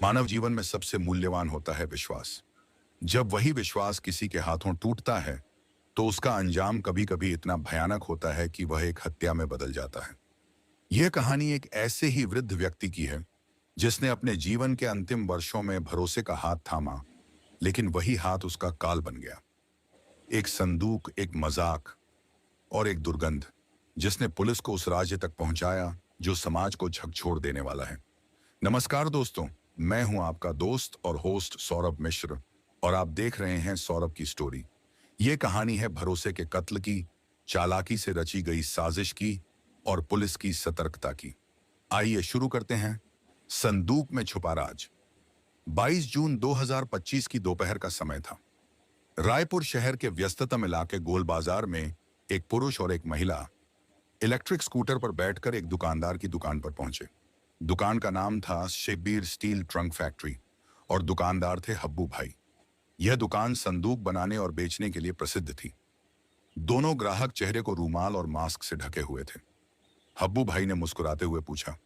मानव जीवन में सबसे मूल्यवान होता है विश्वास। जब वही विश्वास किसी के हाथों टूटता है तो उसका अंजाम कभी कभी इतना भयानक होता है कि वह एक हत्या में बदल जाता है। यह कहानी एक ऐसे ही वृद्ध व्यक्ति की है जिसने अपने जीवन के अंतिम वर्षों में भरोसे का हाथ थामा, लेकिन वही हाथ उसका काल बन गया। एक संदूक, एक मजाक और एक दुर्गंध जिसने पुलिस को उस राज्य तक पहुंचाया जो समाज को झकझोर देने वाला है। नमस्कार दोस्तों, मैं हूं आपका दोस्त और होस्ट सौरभ मिश्र और आप देख रहे हैं सौरभ की स्टोरी। ये कहानी है भरोसे के कत्ल की, चालाकी से रची गई साजिश की और पुलिस की सतर्कता की। आइए शुरू करते हैं। संदूक में छुपा राज। 22 जून 2025 की दोपहर का समय था। रायपुर शहर के व्यस्ततम इलाके गोल बाजार में एक पुरुष और एक महिला इलेक्ट्रिक स्कूटर पर बैठकर एक दुकानदार की दुकान पर पहुंचे। दुकान का नाम था शिब्बीर स्टील ट्रंक फैक्ट्री और दुकानदार थे हब्बू भाई। यह दुकान संदूक बनाने और बेचने के लिए प्रसिद्ध थी। दोनों ग्राहक चेहरे को रूमाल और मास्क से ढके हुए थे। हब्बू भाई ने मुस्कुराते हुए पूछा,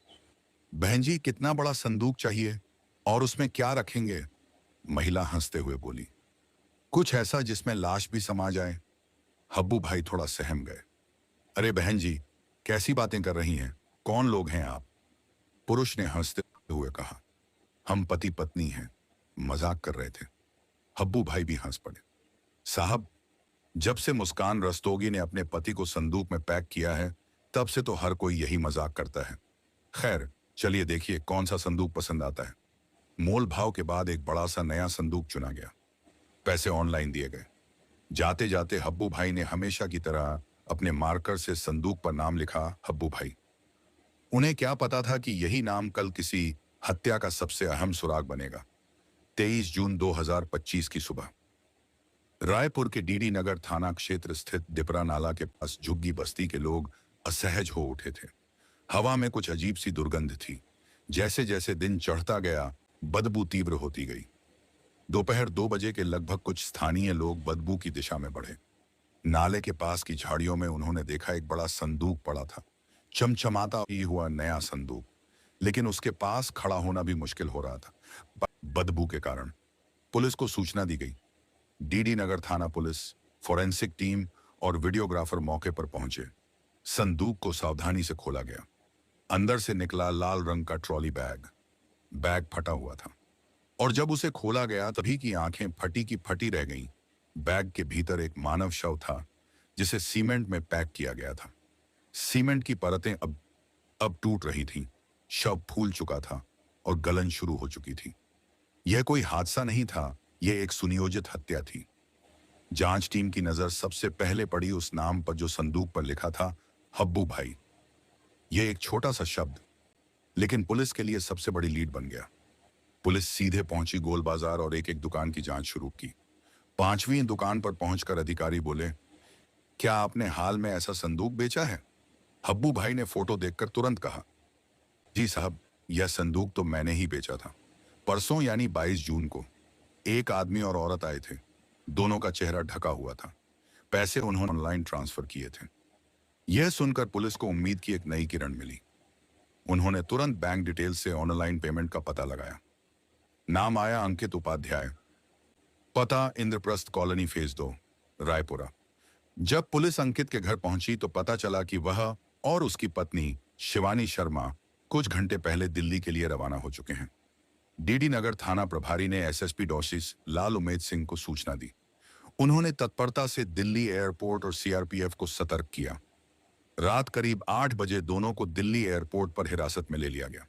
बहन जी, कितना बड़ा संदूक चाहिए और उसमें क्या रखेंगे? महिला हंसते हुए बोली, कुछ ऐसा जिसमें लाश भी समा जाए। हब्बू भाई थोड़ा सहम गए। अरे बहन जी, कैसी बातें कर रही हैं? कौन लोग हैं आप? पुरुष ने हंसते हुए कहा, हम पति पत्नी हैं, मजाक कर रहे थे। हब्बू भाई भी हंस पड़े। साहब, जब से मुस्कान रस्तोगी ने अपने पति को संदूक में पैक किया है तब से तो हर कोई यही मजाक करता है। खैर, चलिए देखिए कौन सा संदूक पसंद आता है। मोल भाव के बाद एक बड़ा सा नया संदूक चुना गया। पैसे ऑनलाइन दिए गए। जाते जाते हब्बू भाई ने हमेशा की तरह अपने मार्कर से संदूक पर नाम लिखा, हब्बू भाई। उन्हें क्या पता था कि यही नाम कल किसी हत्या का सबसे अहम सुराग बनेगा। 23 जून 2025 की सुबह रायपुर के डीडी नगर थाना क्षेत्र स्थित दिपरा नाला के पास झुग्गी बस्ती के लोग असहज हो उठे थे। हवा में कुछ अजीब सी दुर्गंध थी। जैसे जैसे दिन चढ़ता गया, बदबू तीव्र होती गई। दोपहर 2 बजे के लगभग कुछ स्थानीय लोग बदबू की दिशा में बढ़े। नाले के पास की झाड़ियों में उन्होंने देखा एक बड़ा संदूक पड़ा था, चमचमाता ही हुआ नया संदूक, लेकिन उसके पास खड़ा होना भी मुश्किल हो रहा था बदबू के कारण। पुलिस को सूचना दी गई। डीडी नगर थाना पुलिस, फोरेंसिक टीम और वीडियोग्राफर मौके पर पहुंचे। संदूक को सावधानी से खोला गया। अंदर से निकला लाल रंग का ट्रॉली बैग। बैग फटा हुआ था और जब उसे खोला गया तभी की आंखें फटी की फटी रह गईं। बैग के भीतर एक मानव शव था जिसे सीमेंट में पैक किया गया था। सीमेंट की परतें अब टूट रही थीं। शव फूल चुका था और गलन शुरू हो चुकी थी। यह कोई हादसा नहीं था, यह एक सुनियोजित हत्या थी। जांच टीम की नजर सबसे पहले पड़ी उस नाम पर जो संदूक पर लिखा था, हब्बू भाई। यह एक छोटा सा शब्द, लेकिन पुलिस के लिए सबसे बड़ी लीड बन गया। पुलिस सीधे पहुंची गोल बाजार और एक एक दुकान की जांच शुरू की। 5वीं दुकान पर पहुंचकर अधिकारी बोले, क्या आपने हाल में ऐसा संदूक बेचा है? हब्बू भाई ने फोटो देखकर तुरंत कहा, जी साहब, यह संदूक तो मैंने ही बेचा था। परसों यानी 22 जून को एक आदमी और औरत आए थे। दोनों का चेहरा ढका हुआ था। पैसे उन्होंने ऑनलाइन ट्रांसफर किए थे। यह सुनकर पुलिस को उम्मीद की एक नई किरण मिली। उन्होंने तुरंत बैंक डिटेल से ऑनलाइन पेमेंट का पता लगाया। नाम आया अंकित उपाध्याय। पता इंद्रप्रस्थ कॉलोनी फेज 2, रायपुरा। जब पुलिस अंकित के घर पहुंची तो पता चला कि वह और उसकी पत्नी शिवानी शर्मा कुछ घंटे पहले दिल्ली के लिए रवाना हो चुके हैं। डीडी नगर थाना प्रभारी ने एसएसपी डॉसिस लाल उमेद सिंह को सूचना दी। उन्होंने तत्परता से दिल्ली एयरपोर्ट और सीआरपीएफ को सतर्क किया। रात करीब 8 बजे दोनों को दिल्ली एयरपोर्ट पर हिरासत में ले लिया गया।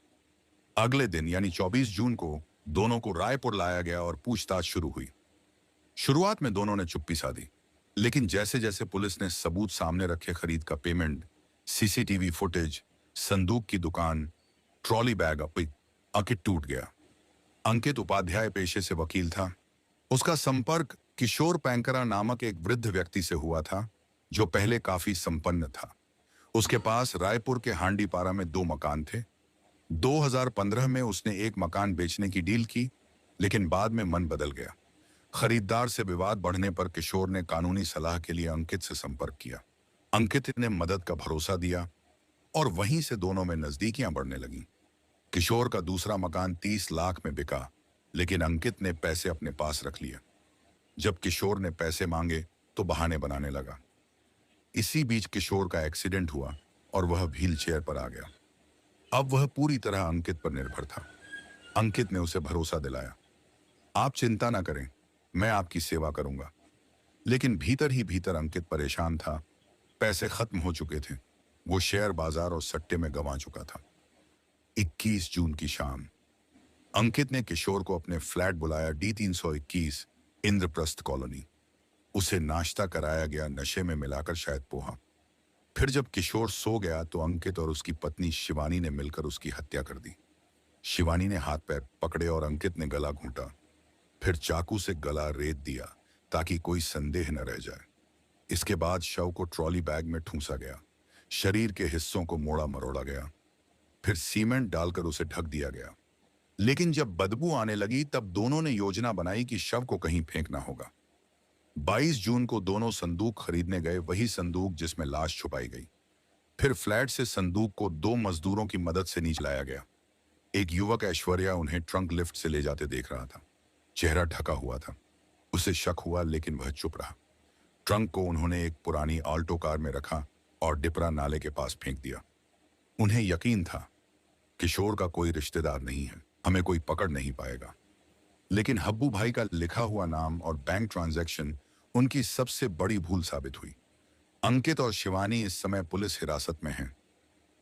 अगले दिन यानी 24 जून को दोनों को रायपुर लाया गया और पूछताछ शुरू हुई। शुरुआत में दोनों ने चुप्पी साधी, लेकिन जैसे जैसे पुलिस ने सबूत सामने रखे, खरीद का पेमेंट, सीसीटीवी फुटेज, संदूक की दुकान, ट्रॉली बैग, अंकित टूट गया। अंकित उपाध्याय पेशे से वकील था। उसका संपर्क किशोर पैंकरा नामक एक वृद्ध व्यक्ति से हुआ था जो पहले काफी संपन्न था। उसके पास रायपुर के हांडीपारा में 2 मकान थे। 2015 में उसने एक मकान बेचने की डील की, लेकिन बाद में मन बदल गया। खरीदार से विवाद बढ़ने पर किशोर ने कानूनी सलाह के लिए अंकित से संपर्क किया। अंकित ने मदद का भरोसा दिया और वहीं से दोनों में नजदीकियां बढ़ने लगीं। किशोर का दूसरा मकान 30 लाख में बिका, लेकिन अंकित ने पैसे अपने पास रख लिए। जब किशोर ने पैसे मांगे तो बहाने बनाने लगा। इसी बीच किशोर का एक्सीडेंट हुआ और वह व्हील चेयर पर आ गया। अब वह पूरी तरह अंकित पर निर्भर था। अंकित ने उसे भरोसा दिलाया, आप चिंता ना करें, मैं आपकी सेवा करूंगा। लेकिन भीतर ही भीतर अंकित परेशान था। पैसे खत्म हो चुके थे। वो शेयर बाजार और सट्टे में गंवा चुका था। 21 जून की शाम अंकित ने किशोर को अपने फ्लैट बुलाया, D321 इंद्रप्रस्थ कॉलोनी। उसे नाश्ता कराया गया, नशे में मिलाकर शायद पोहा। फिर जब किशोर सो गया तो अंकित और उसकी पत्नी शिवानी ने मिलकर उसकी हत्या कर दी। शिवानी ने हाथ पैर पकड़े और अंकित ने गला घूंटा। फिर चाकू से गला रेत दिया ताकि कोई संदेह न रह जाए। इसके बाद शव को ट्रॉली बैग में ठूंसा गया। शरीर के हिस्सों को मोड़ा मरोड़ा गया। फिर सीमेंट डालकर उसे ढक दिया गया। लेकिन जब बदबू आने लगी तब दोनों ने योजना बनाई कि शव को कहीं फेंकना होगा। 22 जून को दोनों संदूक खरीदने गए, वही संदूक जिसमें लाश छुपाई गई। फिर फ्लैट से संदूक को 2 मजदूरों की मदद से नीचे लाया गया। एक युवक ऐश्वर्या उन्हें ट्रंक लिफ्ट से ले जाते देख रहा था। चेहरा ढका हुआ था। उसे शक हुआ लेकिन वह चुप रहा। ट्रंक को उन्होंने एक पुरानी ऑल्टो कार में रखा और डिपरा नाले के पास फेंक दिया। उन्हें यकीन था किशोर का कोई रिश्तेदार नहीं है, हमें कोई पकड़ नहीं पाएगा। लेकिन हब्बू भाई का लिखा हुआ नाम और बैंक ट्रांजैक्शन उनकी सबसे बड़ी भूल साबित हुई। अंकित और शिवानी इस समय पुलिस हिरासत में हैं।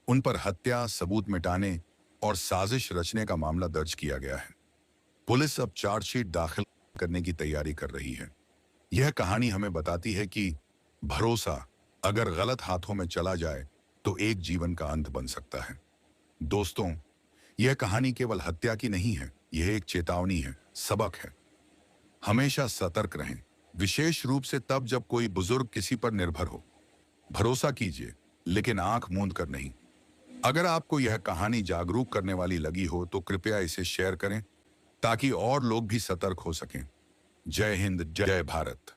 उन पर हत्या, सबूत मिटाने और साजिश रचने का मामला दर्ज किया गया है। पुलिस अब चार्जशीट दाखिल करने की तैयारी कर रही है। यह कहानी हमें बताती है कि भरोसा अगर गलत हाथों में चला जाए तो एक जीवन का अंत बन सकता है। दोस्तों, यह कहानी केवल हत्या की नहीं है, यह एक चेतावनी है, सबक है। हमेशा सतर्क रहें, विशेष रूप से तब जब कोई बुजुर्ग किसी पर निर्भर हो। भरोसा कीजिए, लेकिन आंख मूंद कर नहीं। अगर आपको यह कहानी जागरूक करने वाली लगी हो तो कृपया इसे शेयर करें ताकि और लोग भी सतर्क हो सकें। जय हिंद, जय भारत।